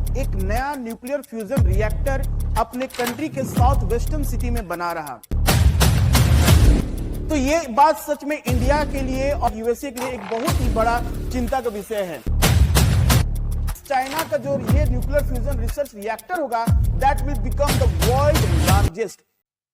एक नया nuclear fusion reactor अपने कंट्री के साउथ वेस्टर्न सिटी में बना रहा। तो ये बात सच में इंडिया के लिए और यूएसए के लिए एक बहुत ही बड़ा चिंता का विषय है। चाइना का जो ये न्यूक्लियर फ्यूजन रिसर्च रिएक्टर होगा, that will become the world largest.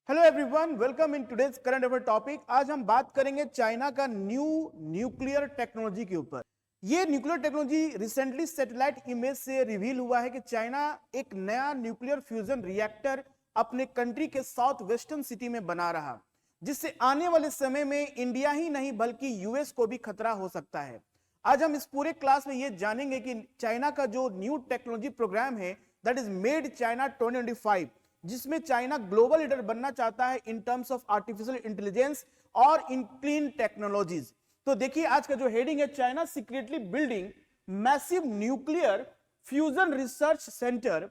Hello everyone, welcome in today's current affair topic. आज हम बात करेंगे चाइना का न्यूक्लियर टेक्नोलॉजी के ऊपर। ये nuclear technology recently satellite image से रिवील हुआ है कि चाइना एक नया न्यूक्लियर फ्यूजन रिएक्टर अपने कंट्री के साउथ वेस्टर्न सिटी में बना रहा, जिससे आने वाले समय में इंडिया ही नहीं बल्कि यूएस को भी खतरा हो सकता है। आज हम इस पूरे क्लास में ये जानेंगे कि चाइना का जो न्यू टेक्नोलॉजी प्रोग्राम है, दैट इज मेड चाइना 2025, जिसमें चाइना ग्लोबल लीडर बनना चाहता है in terms of artificial intelligence और इन क्लीन टेक्नोलॉजीज। तो देखिए आज का जो हेडिंग है, China secretly building massive nuclear fusion research centre,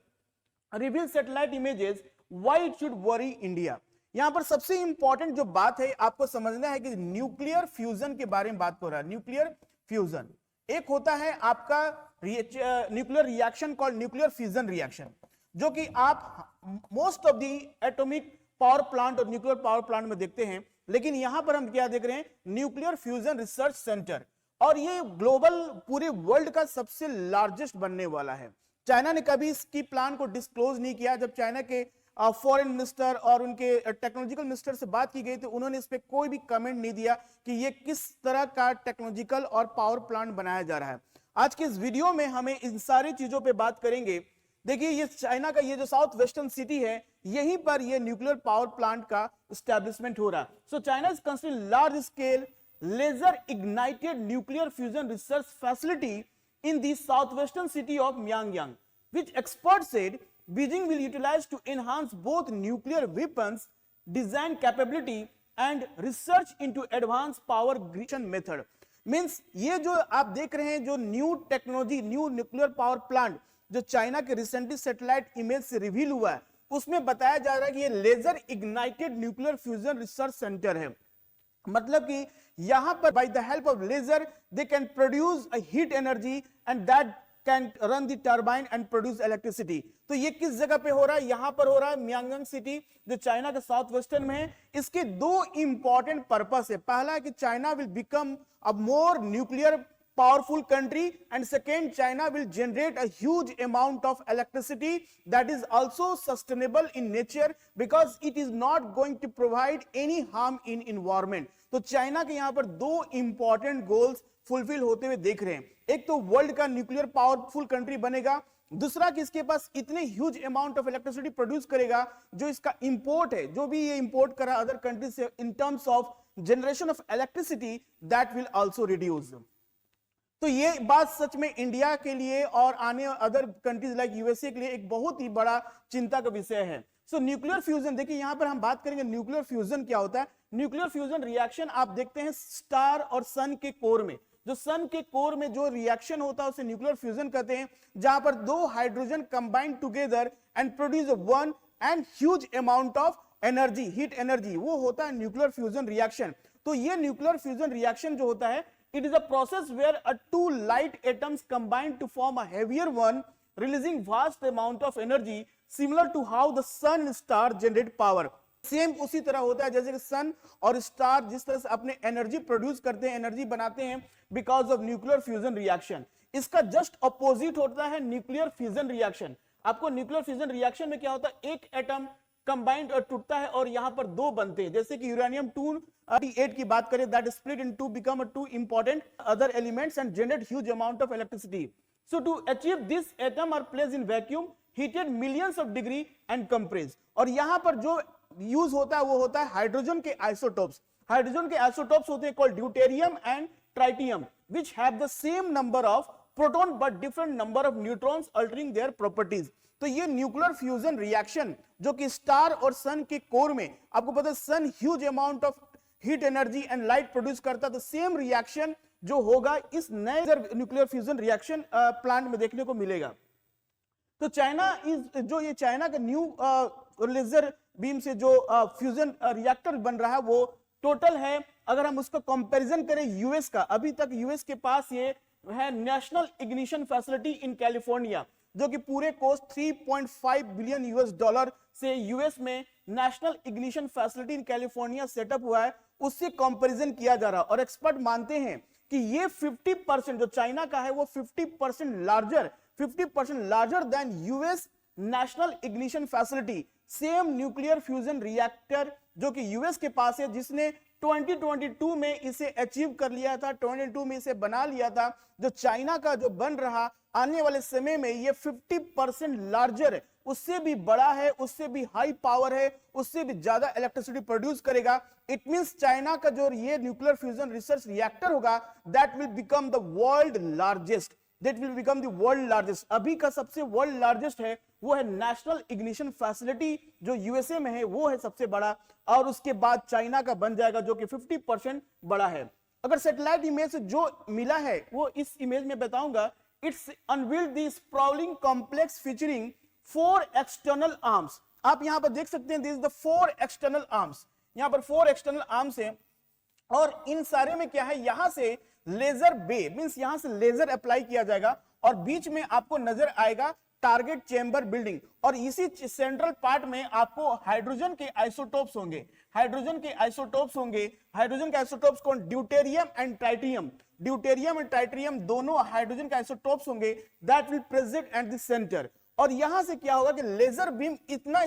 reveal satellite images, why it should worry India. यहां पर सबसे इंपॉर्टेंट जो बात है आपको समझना है कि न्यूक्लियर फ्यूजन के बारे में बात हो रहा है। न्यूक्लियर फ्यूजन एक होता है आपका nuclear reaction called nuclear fusion reaction, जो कि आप most of the atomic power plant और न्यूक्लियर पावर प्लांट में देखते हैं। लेकिन यहां पर हम क्या देख रहे हैं, न्यूक्लियर फ्यूजन रिसर्च सेंटर, और ये ग्लोबल पूरे वर्ल्ड का सबसे लार्जेस्ट बनने वाला है। चाइना ने कभी इसकी प्लान को डिस्क्लोज नहीं किया। जब चाइना के फॉरेन मिनिस्टर और उनके टेक्नोलॉजिकल मिनिस्टर से बात की गई तो उन्होंने इस पे कोई भी कमेंट नहीं दिया कि ये किस तरह का टेक्नोलॉजिकल और पावर प्लांट बनाया जा रहा है। आज के इस वीडियो में हमें इन सारी चीजों पे बात करेंगे। देखिए ये चाइना का ये जो साउथ वेस्टर्न सिटी है, यहीं पर ये न्यूक्लियर पावर प्लांट का एस्टैब्लिशमेंट हो रहा है। So China is constructing large scale laser ignited nuclear fusion research facility in the southwestern city of Myangyang, which experts said Beijing will utilize to enhance both nuclear weapons design capability and research into advanced power generation method. Means ये जो आप देख रहे हैं, जो new technology, new nuclear power plant जो China के recently satellite image से रिवील हुआ है, उसमें बताया जा रहा है कि ये laser ignited nuclear fusion research center है। मतलब कि यहां पर by the help of laser they can produce a heat energy and that can run the turbine and produce electricity. तो ये किस जगह पे हो रहा है? यहां पर हो रहा है म्यांगन सिटी, जो चाइना के साउथ वेस्टर्न में है। इसके दो इंपॉर्टेंट पर्पस है। पहला है कि China will become a more nuclear powerful country, and second, China will generate a huge amount of electricity that is also sustainable in nature because it is not going to provide any harm in environment. तो China के यहाँ पर दो important goals fulfil होते हुए देख रहे हैं। एक तो वर्ल्ड का न्यूक्लियर पावरफुल कंट्री बनेगा, दूसरा कि इसके पास इतने huge amount of electricity produce करेगा जो इसका इंपोर्ट है, जो भी ये इंपोर्ट करा अदर कंट्री से in terms of generation of electricity, that will also reduce. तो ये बात सच में इंडिया के लिए और आने अदर कंट्रीज लाइक यूएसए के लिए एक बहुत ही बड़ा चिंता का विषय है। सो न्यूक्लियर फ्यूजन, देखिए यहां पर हम बात करेंगे न्यूक्लियर फ्यूजन क्या होता है। न्यूक्लियर फ्यूजन रिएक्शन आप देखते हैं स्टार और सन के कोर में, जो सन के कोर में जो रिएक्शन होता है उसे न्यूक्लियर फ्यूजन कहते हैं, जहां पर दो hydrogen combined together and produce one and huge amount of energy, heat energy, वो होता है न्यूक्लियर फ्यूजन रिएक्शन। तो ये न्यूक्लियर फ्यूजन रिएक्शन जो होता है, it is a process where two light atoms combine to form a heavier one, releasing vast amount of energy, similar to how the sun and star generate power. Same उसी तरह होता है जैसे कि सन और स्टार जिस तरह से अपने एनर्जी प्रोड्यूस करते हैं, एनर्जी बनाते हैं because of nuclear fusion reaction. इसका जस्ट अपोजिट होता है न्यूक्लियर फिजन रिएक्शन। आपको न्यूक्लियर फिजन रिएक्शन में क्या होता है, एक एटम कंबाइंड और टूटता है और यहां पर दो बनते हैं, जैसे कि यूरेनियम 238 की बात करें, that split into become a two important other elements and generate huge amount of electricity. So to achieve this atom are placed in vacuum heated millions of degree and compressed. और यहां पर जो use होता है वो होता है hydrogen के आइसोटोप्स। हाइड्रोजन के आइसोटोप्स होते हैं called deuterium and tritium, which have the same number of proton but different number of neutrons altering their properties. तो ये न्यूक्लियर फ्यूजन रिएक्शन जो कि स्टार और सन के कोर में, आपको पता है sun huge amount of heat energy and light produce करता है, तो सेम रिएक्शन जो होगा इस नए न्यूक्लियर फ्यूजन रिएक्शन प्लांट में देखने को मिलेगा। तो चाइना जो ये चाइना का न्यू लेजर बीम से जो फ्यूजन रिएक्टर बन रहा है वो टोटल है, अगर हम उसका कंपैरिजन करें यूएस का, अभी तक यूएस के पास ये है national ignition facility in California, जो कि पूरे कोस्ट 3.5 बिलियन यूएस डॉलर से यूएस में national ignition facility in California setup हुआ है, उससे कंपैरिजन किया जा रहा है। और एक्सपर्ट मानते हैं कि ये 50% जो चाइना का है वो 50% larger than US national ignition facility, same nuclear fusion reactor जो कि यूएस के पास है, जिसने 2022 में इसे अचीव कर लिया था, 2022 में इसे बना लिया था। जो चाइना का जो बन रहा आने वाले समय में ये 50% लार्जर है, उससे भी बड़ा है, उससे भी हाई पावर है, उससे भी ज्यादा इलेक्ट्रिसिटी प्रोड्यूस करेगा। इट मींस चाइना का जो ये न्यूक्लियर फ्यूजन रिसर्च रिएक्टर होगा that will become the world largest, that will become the world largest. अभी का सबसे वर्ल्ड लार्जेस्ट है वो है नेशनल इग्निशन फैसिलिटी जो यूएसए में है, वो है सबसे बड़ा, और उसके बाद चाइना का बन जाएगा जो कि 50% बड़ा है। अगर सैटेलाइट इमेज से जो मिला है वो इस इमेज में बताऊंगा, it's unveiled the sprawling complex featuring 4 external arms. आप यहां पर देख सकते हैं this is the 4 external arms, यहां पर 4 एक्सटर्नल आर्म्स हैं, और इन सारे में क्या है, यहां से लेजर बे मींस यहां से लेजर अप्लाई किया जाएगा, और बीच में आपको नजर आएगा टारगेट चेंबर बिल्डिंग, और इसी सेंट्रल पार्ट में आपको हाइड्रोजन के आइसोटोप्स होंगे, हाइड्रोजन के आइसोटोप्स होंगे। हाइड्रोजन के आइसोटोप्स कौन, deuterium and tritium, deuterium and tritium दोनों हाइड्रोजन के आइसोटोप्स होंगे, that will present at the centre. और यहां से क्या होगा कि लेजर बीम इतना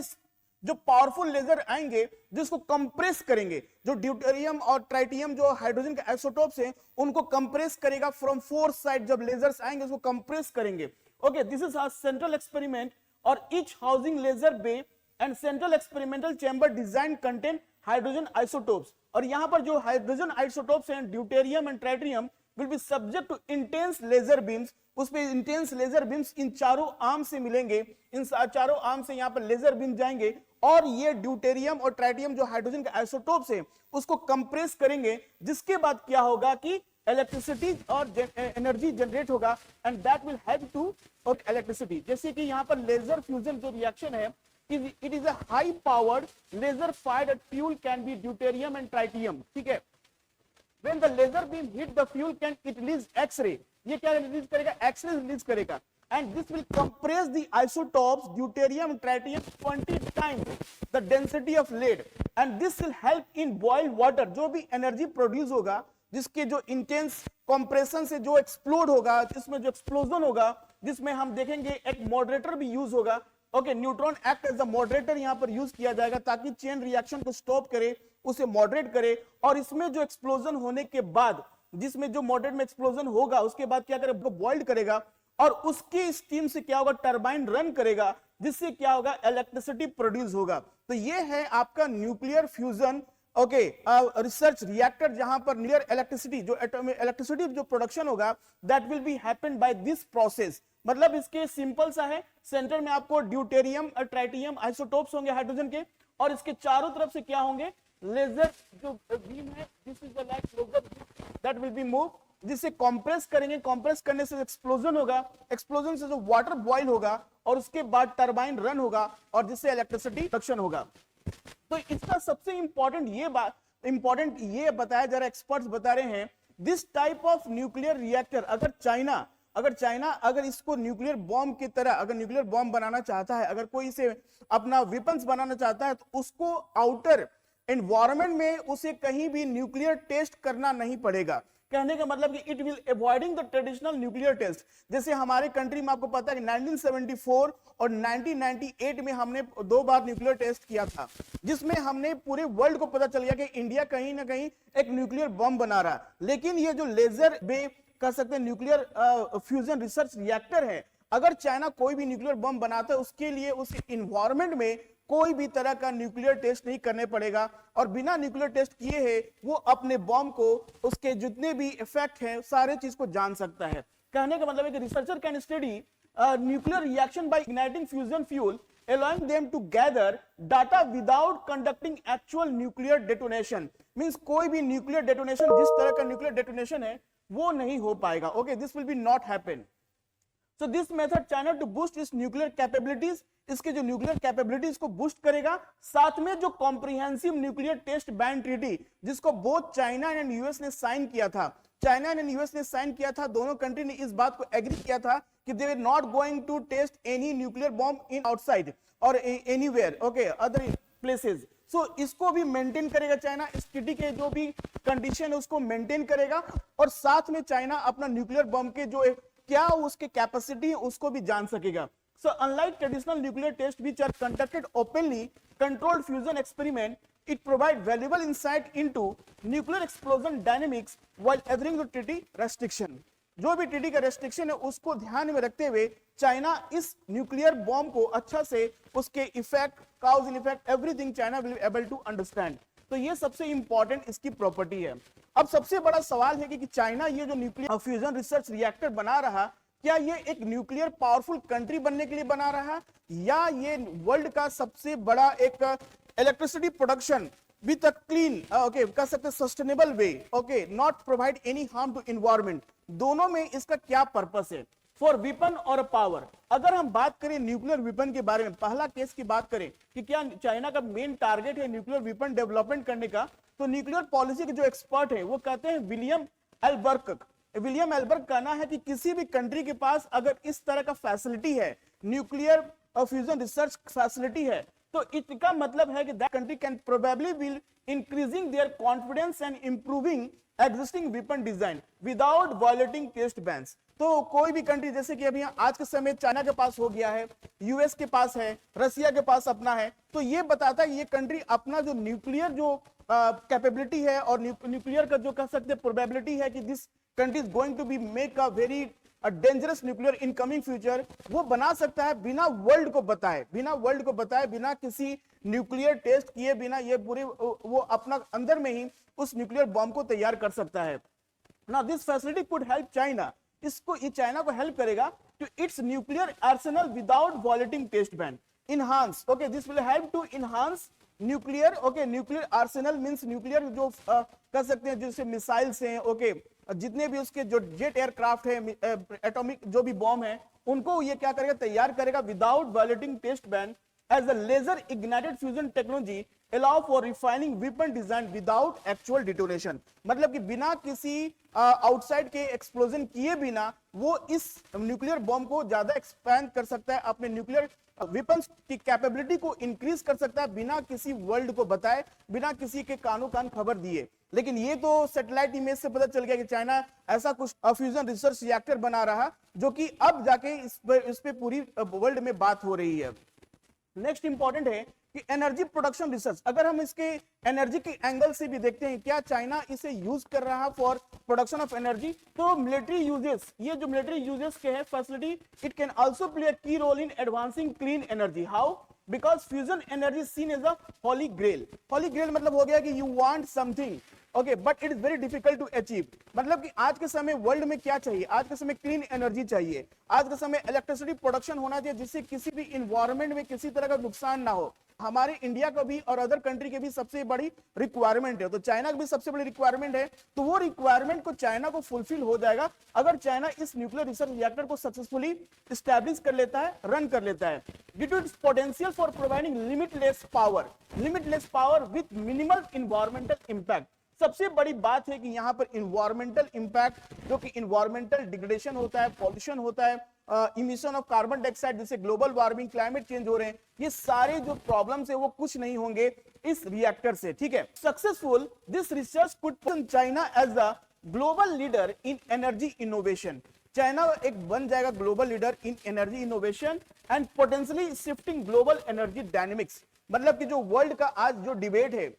जो पावरफुल लेजर आएंगे जिसको कंप्रेस करेंगे, जो ड्यूटेरियम और ट्राइटियम जो हाइड्रोजन के आइसोटोप्स हैं उनको कंप्रेस करेगा फ्रॉम 4 साइड, जब लेजर्स आएंगे उसको कंप्रेस करेंगे। Okay, this is our central experiment, और each housing laser bay and central experimental chamber design contain hydrogen isotopes, और यहां पर जो हाइड्रोजन आइसोटोप्स हैं deuterium and tritium will be subject to intense laser beams, उस पे intense laser beams इन चारों arm से मिलेंगे, इन चारों आर्म से यहां पर लेजर बीम जाएंगे, और ये ड्यूटेरियम और ट्राइटियम जो हाइड्रोजन के आइसोटोप्स हैं उसको कंप्रेस करेंगे, जिसके बाद क्या होगा कि इलेक्ट्रिसिटी और एनर्जी जनरेट होगा, and that will help to electricity. जैसे कि यहाँ पर लेजर फ्यूजन जो रिएक्शन है, it is a high powered laser fired fuel can be deuterium and tritium, ठीक है। When the laser beam hit the fuel can it release X-ray, ये क्या रिलीज करेगा, X-ray रिलीज करेगा, and this will compress the isotopes deuterium tritium 20 times the density of lead, and this will help in boiled water, जो भी energy produce होगा, जिसके जो intense compression से जो एक्सप्लोड होगा, जिसमें जो एक्सप्लोजन होगा, जिसमें हम देखेंगे एक मॉडरेटर भी यूज होगा। Okay, neutron act as the moderator यहां पर यूज किया जाएगा ताकि चेन रिएक्शन को स्टॉप करे, उसे मॉडरेट करे, और इसमें जो एक्सप्लोजन होने के बाद, जिसमें जो मॉडरेट में एक्सप्लोजन होगा उसके बाद क्या करेगा, बॉइल्ड करेगा, और उसकी स्टीम से क्या होगा, टरबाइन रन करेगा, जिससे क्या होगा, इलेक्ट्रिसिटी प्रोड्यूस होगा। तो ये है आपका nuclear fusion okay research reactor, जहां पर न्यूक्लियर इलेक्ट्रिसिटी जो इलेक्ट्रिसिटी जो प्रोडक्शन होगा that will be happen by this process. मतलब इसके सिंपल सा है, सेंटर में आपको ड्यूटेरियम और ट्राइटियम आइसोटोप्स होंगे हाइड्रोजन के, और इसके चारों तरफ से क्या होंगे, लेजर जो बीम है, this is the like laser that will be move, जिसे कंप्रेस करेंगे, कंप्रेस करने से एक्सप्लोजन होगा, एक्सप्लोजन से जो वाटर बॉयल होगा, और उसके बाद टरबाइन रन होगा, और जिससे इलेक्ट्रिसिटी प्रोडक्शन होगा। तो इसका सबसे इंपॉर्टेंट ये बताया जा रहा है, एक्सपर्ट्स बता रहे हैं, this type of nuclear reactor अगर चाइना अगर इसको न्यूक्लियर बॉम्ब की तरह अगर न्यूक्लियर बॉम्ब बनाना चाहता है, अगर कोई इसे अपना वेपन्स बनाना चाहता है, तो उसको आउटर एनवायरनमेंट में उसे कहीं भी न्यूक्लियर टेस्ट करना नहीं पड़ेगा। कहने का मतलब कि it will avoiding the traditional nuclear test. जैसे हमारे कंट्री में आपको पता है कि 1974 और 1998 में हमने 2 बार न्यूक्लियर टेस्ट किया था, जिसमें हमने पूरे वर्ल्ड को पता चल गया कि इंडिया कहीं ना कहीं एक न्यूक्लियर बम बना रहा है। लेकिन ये जो लेजर बे कह सकते हैं न्यूक्लियर फ्यूजन रिसर्च रिएक्टर है, अगर चाइना कोई भी न्यूक्लियर बम बनाता है, उसके लिए उस इन्वायरमेंट में कोई भी तरह का न्यूक्लियर टेस्ट नहीं करने पड़ेगा, और बिना न्यूक्लियर टेस्ट किए है वो अपने बॉम्ब को, उसके जितने भी इफेक्ट हैं, सारे चीज को जान सकता है। कहने का मतलब है कि researcher can study nuclear reaction by igniting fusion fuel, allowing them to gather data without conducting actual nuclear detonation। Means कोई भी न्यूक्लियर डेटोनेशन, जिस तरह का न्यूक्लियर डेटोनेशन है वो नहीं हो पाएगा। Okay, this will be not happen. So this method China to boost its nuclear capabilities, इसके जो न्यूक्लियर कैपेबिलिटीज को बूस्ट करेगा। साथ में जो comprehensive nuclear test ban treaty, जिसको बोथ चाइना एंड यूएस ने साइन किया था, चाइना एंड यूएस ने साइन किया था, दोनों कंट्री ने इस बात को एग्री किया था कि they were not going to test any nuclear bomb in outside और anywhere, okay, other places. So इसको भी मेंटेन करेगा चाइना, इस ट्रीटी के जो भी कंडीशन है उसको मेंटेन करेगा, और साथ में चाइना अपना न्यूक्लियर बम के जो क्या उसके कैपेसिटी है उसको भी जान सकेगा। So unlike traditional nuclear tests which are conducted openly, controlled fusion experiment, it provides valuable insight into nuclear explosion dynamics while adhering to treaty restriction. जो भी ट्रीटी का रेस्ट्रिक्शन है उसको ध्यान में रखते हुए चाइना इस न्यूक्लियर बॉम्ब को अच्छा से उसके effect, causal effect, everything China will be able to understand. तो ये सबसे इंपॉर्टेंट इसकी प्रॉपर्टी है। अब सबसे बड़ा सवाल है कि चाइना ये जो न्यूक्लियर फ्यूजन रिसर्च रिएक्टर बना रहा, क्या ये एक न्यूक्लियर पावरफुल कंट्री बनने के लिए बना रहा है, या ये वर्ल्ड का सबसे बड़ा एक electricity production with a clean, okay, कह सकते sustainable way, okay, not provide any harm to environment. दोनों में इसका क्या पर्पस है फॉर वेपन और पावर। अगर हम बात करें न्यूक्लियर वेपन के बारे में, पहला केस की बात करें कि क्या चाइना का मेन टारगेट है न्यूक्लियर वेपन डेवलपमेंट करने का, तो न्यूक्लियर पॉलिसी के जो एक्सपर्ट है वो कहते हैं विलियम एल्बर्ग कहना है कि किसी भी कंट्री के पास अगर इस तरह का फैसिलिटी है, न्यूक्लियर फ्यूजन रिसर्च फैसिलिटी है, तो इसका मतलब है कि that country can probably will increasing their confidence and improving existing weapon design without violating test bans. तो कोई भी कंट्री, जैसे कि अभी आज के समय चाइना के पास हो गया है, यूएस के पास है, रसिया के पास अपना है, तो ये बताता है ये कंट्री अपना जो न्यूक्लियर जो कैपेबिलिटी है और न्यूक्लियर का जो कह सकते हैं प्रोबेबिलिटी है कि this country is going to be make a very dangerous nuclear in coming future, वो बना सकता है बिना वर्ल्ड को बताए, बिना किसी न्यूक्लियर टेस्ट किए बिना, ये पूरे वो अपना अंदर में ही उस न्यूक्लियर बॉम्ब को तैयार कर सकता है। Now this facility could help China, इसको ये चाइना को हेल्प करेगा to its nuclear arsenal without violating test ban, enhance, okay, this will help to enhance nuclear, okay, nuclear arsenal means nuclear जो कह सकते हैं जैसे मिसाइल्स हैं, ओके, जितने भी उसके जो जेट एयरक्राफ्ट है, एटॉमिक जो भी बॉम्ब है, उनको ये क्या करेगा, तैयार करेगा without violating test ban, as a laser ignited fusion technology allow for refining weapon design without actual detonation। मतलब कि बिना किसी आउटसाइड के एक्सप्लोजन किए बिना वो इस न्यूक्लियर बॉम्ब को ज्यादा एक्सपैंड कर सकता है, अपने न्यूक्लियर वेपन्स की कैपेबिलिटी को इंक्रीज कर सकता है बिना किसी वर्ल्ड को बताए, बिना किसी के कानों कान खबर दिए। लेकिन ये तो सैटेलाइट इमेज से पता चल गया कि चाइना ऐसा कुछ फ्यूजन रिसर्च रिएक्टर बना रहा, जो कि अब जाके इस पे पूरी वर्ल्ड में बात हो रही है। नेक्स्ट इंपॉर्टेंट है कि एनर्जी प्रोडक्शन रिसर्च। अगर हम इसके एनर्जी के एंगल से भी देखते हैं, क्या चाइना इसे यूज कर रहा है फॉर प्रोडक्शन ऑफ एनर्जी, तो मिलिट्री यूजेस, ये जो मिलिट्री यूजेस के है facility, it can also play a key role in advancing clean energy. How? Because fusion energy seen as a holy grail. Holy grail मतलब हो गया कि you want something, okay, but it is very difficult to achieve. मतलब कि आज के समय world में क्या चाहिए, आज के समय क्लीन एनर्जी चाहिए, आज के समय इलेक्ट्रिसिटी प्रोडक्शन होना चाहिए जिससे किसी भी इन्वायरमेंट में किसी तरह का नुकसान ना हो। हमारे इंडिया का भी और अदर कंट्री के भी सबसे बड़ी रिक्वायरमेंट है, तो चाइना की भी सबसे बड़ी रिक्वायरमेंट है। तो वो रिक्वायरमेंट को चाइना को फुलफिल हो जाएगा अगर चाइना इस न्यूक्लियर रिसर्च रिएक्टर को सक्सेसफुली स्टैब्लिश कर लेता है, रन कर लेता है। Due to its potential for providing limitless power with minimal environmental impact. सबसे बड़ी बात है कि यहां पर इन्वायरमेंटल इंपैक्ट, जो कि इन्वायरमेंटल डिग्रेडेशन होता है, पॉल्यूशन होता है, इमिशन ऑफ कार्बन डाइऑक्साइड, जिससे ग्लोबल वार्मिंग, क्लाइमेट चेंज हो रहे हैं, ये सारे जो प्रॉब्लम्स है वो कुछ नहीं होंगे इस रिएक्टर से। ठीक है, successful this research could put China as a global leader in energy innovation. China एक बन जाएगा global leader in energy innovation and potentially shifting global energy dynamics. मतलब कि जो वर्ल्ड का आज जो डिबेट है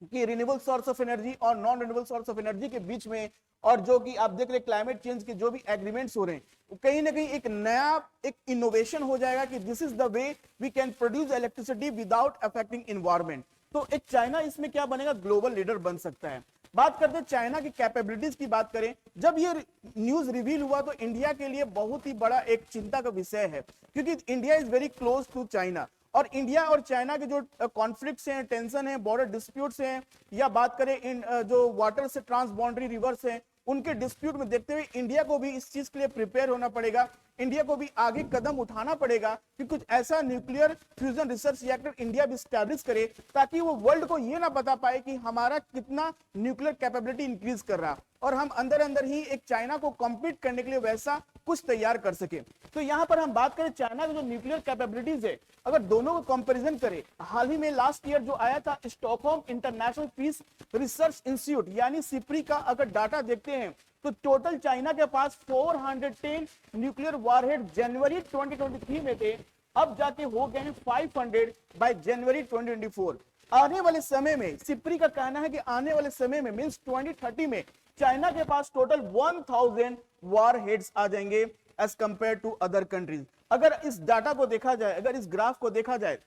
कि रिन्यूएबल सोर्स ऑफ एनर्जी और non renewable source of energy के बीच में, और जो कि आप देख रहे क्लाइमेट चेंज के जो भी एग्रीमेंट्स हो रहे हैं, कहीं ना कहीं एक नया एक इनोवेशन हो जाएगा कि this is the way we can produce electricity without affecting environment. तो एक चाइना इसमें क्या बनेगा, ग्लोबल लीडर बन सकता है। बात करते हैं चाइना की कैपेबिलिटीज की बात करें, जब ये न्यूज रिवील हुआ तो इंडिया के लिए बहुत ही बड़ा एक चिंता का विषय है, क्योंकि India is very close to China, और इंडिया और चाइना के जो कॉन्फ्लिक्ट्स हैं, टेंशन है, बॉर्डर डिस्प्यूट्स हैं, या बात करें इन जो वाटर से ट्रांस बाउंड्री रिवर्स हैं, उनके डिस्प्यूट में देखते हुए इंडिया को भी इस चीज के लिए प्रिपेयर होना पड़ेगा, इंडिया को भी आगे कदम उठाना पड़ेगा कि कुछ ऐसा nuclear fusion research reactor India भी स्टैब्लिश करे, ताकि वो वर्ल्ड को ये ना बता पाए कि हमारा कितना न्यूक्लियर कैपेबिलिटी इंक्रीज कर रहा। और हम अंदर अंदर ही एक चाइना को कॉम्पीट करने के लिए वैसा कुछ तैयार कर सके। तो यहां पर हम बात करें चाइना की जो न्यूक्लियर कैपेबिलिटीज है, अगर दोनों को कंपैरिजन करें, हाल ही में लास्ट ईयर जो आया था Stockholm International Peace Research Institute यानी सिप्री का अगर डाटा देखते हैं तो टोटल चाइना के पास 410 न्यूक्लियर वॉरहेड जनवरी 2023 में थे, अब जाके हो गए हैं 500 बाय जनवरी 2024। आने वाले समय में सिप्री का कहना है कि आने वाले समय में मींस 2030 में चाइना के पास टोटल 1000 वॉरहेड्स आ जाएंगे as compared to other countries. अगर इस डाटा को देखा जाए, अगर इस ग्राफ को देखा जाए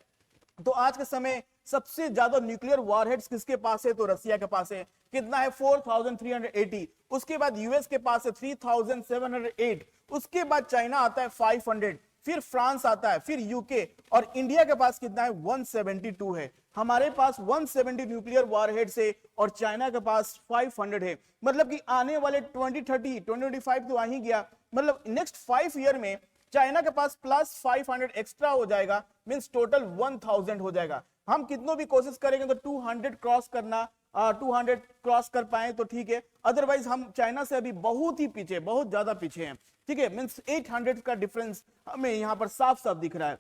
तो आज के समय सबसे ज्यादा न्यूक्लियर वॉरहेड्स किसके पास है? तो रसिया के पास है। कितना है? 4380। उसके बाद यूएस के पास है 3708। उसके बाद चाइना आता है 500, फिर फ्रांस आता है, फिर यूके, और इंडिया के पास कितना है? 172 है। हमारे पास 170 न्यूक्लियर वॉरहेड्स है और चाइना के पास 500 है। मतलब कि आने वाले 2030 2025 तो आ ही गया, मतलब नेक्स्ट 5 ईयर में चाइना के पास प्लस 500 एक्स्ट्रा हो जाएगा, मींस टोटल 1000 हो जाएगा। हम कितनों भी कोशिश करेंगे तो 200 क्रॉस करना, 200 क्रॉस कर पाए तो ठीक है, अदरवाइज हम चाइना से अभी बहुत ही पीछे, बहुत ज्यादा पीछे हैं। ठीक है, मींस 800 का डिफरेंस हमें यहां पर साफ साफ दिख रहा है।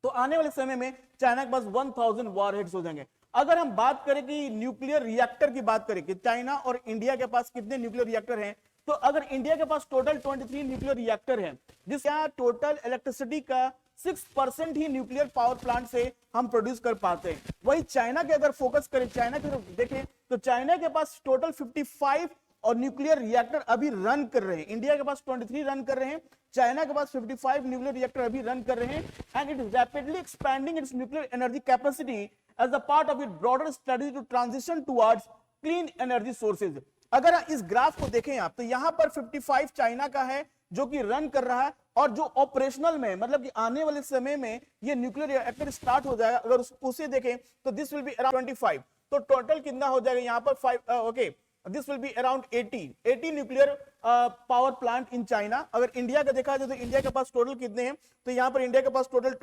तो आने वाले समय में चाइना के पास 1000 वॉरहेड्स हो जाएंगे। अगर हम बात करें कि न्यूक्लियर रिएक्टर की बात करें कि चाइना और इंडिया के पास कितने न्यूक्लियर रिएक्टर हैं, तो अगर इंडिया के पास टोटल 23 न्यूक्लियर रिएक्टर हैं, जिसका टोटल इलेक्ट्रिसिटी का 6% ही न्यूक्लियर पावर प्लांट से हम प्रोड्यूस कर पाते हैं। वही चाइना के अगर फोकस करें, चाइना की तरफ देखें तो चाइना के पास टोटल 55 और न्यूक्लियर रिएक्टर अभी रन कर रहे हैं। इंडिया के पास 23 रन कर रहे हैं, चाइना के पास 55 न्यूक्लियर रिएक्टर अभी रन कर रहे हैं, and it is rapidly expanding its nuclear energy capacity as a part of it broader strategy to transition towards clean energy sources. अगर इस ग्राफ को देखें आप तो यहां पर 55 चाइना का है जो कि रन कर रहा है, और जो ऑपरेशनल में मतलब कि आने वाले समय में ये न्यूक्लियर रिएक्टर स्टार्ट हो जाएगा, अगर उसे देखें तो दिस विल बी अराउंड 25। तो टोटल कितना हो जाएगा यहां पर 5, okay, this will be around 80 nuclear power plant in China. अगर इंडिया का देखा जाए तो इंडिया के पास टोटल कितने हैं, तो यहां पर इंडिया के पास टोटल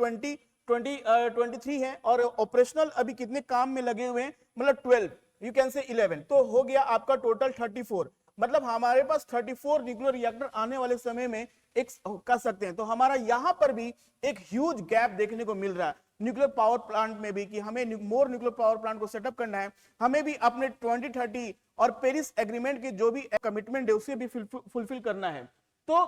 23 है, और ऑपरेशनल अभी कितने काम में लगे हुए हैं, मतलब 12, यू कैन से 11, तो हो गया आपका टोटल 34। मतलब हमारे पास 34 न्यूक्लियर रिएक्टर आने वाले समय में एक कर सकते हैं। तो हमारा यहां पर भी एक ह्यूज गैप देखने को मिल रहा है न्यूक्लियर पावर प्लांट में भी, कि हमें मोर न्यूक्लियर पावर प्लांट को सेटअप करना है, हमें भी अपने 2030 और पेरिस एग्रीमेंट के जो भी कमिटमेंट है उसे भी फुलफिल करना है। तो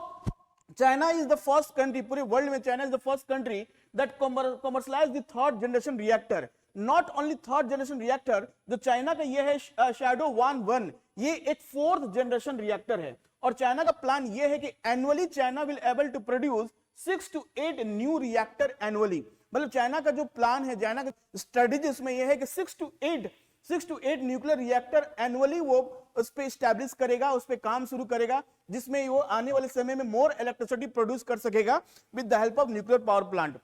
China is the first country, पूरे वर्ल्ड में China is the first country that commercialise the third generation reactor. Not only third generation reactor, जो चाइना का ये है शैडो 1, ये एक 4th जनरेशन रिएक्टर है, और चाइना का प्लान ये है कि annually China will able to produce 6 to 8 new reactor annually. मतलब चाइना का जो प्लान है, चाइना का स्ट्रेटेजी इसमें यह है कि 6 to 8 न्यूक्लियर रिएक्टर एनुअली वो उस पे स्टैब्लिश करेगा, उस पे काम शुरू करेगा, जिसमें वो आने वाले समय में मोर इलेक्ट्रिसिटी प्रोड्यूस कर सकेगा with the help of nuclear power plant.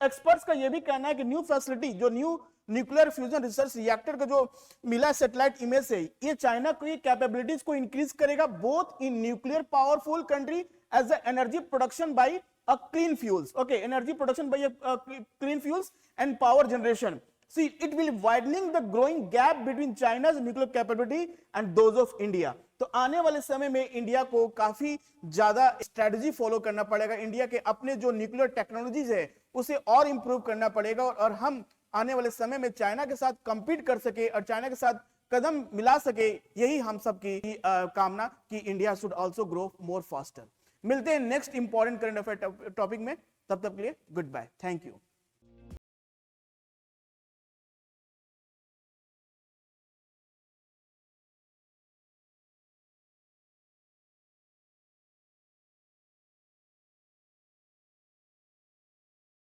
Experts का यह भी कहना है कि न्यू फैसिलिटी, जो new nuclear fusion research reactor का जो मिला सैटेलाइट इमेज से, ये चाइना की कैपेबिलिटीज को इंक्रीज करेगा both in nuclear powerful country as the energy production by a clean fuels, okay, energy production by clean fuels and power generation. See, it will widening the growing gap between China's nuclear capability and those of India. तो आने वाले समय में India को काफी ज्यादा strategy follow करना पड़ेगा, इंडिया के अपने जो न्यूक्लियर टेक्नोलॉजीज है उसे और इंप्रूव करना पड़ेगा, और हम आने वाले समय में चाइना के साथ कंपीट कर सके और चाइना के साथ कदम मिला सके, यही हम सब की कामना कि India should also grow more faster. मिलते हैं next important current affair topic में, तब तक के लिए गुड बाय, थैंक यू।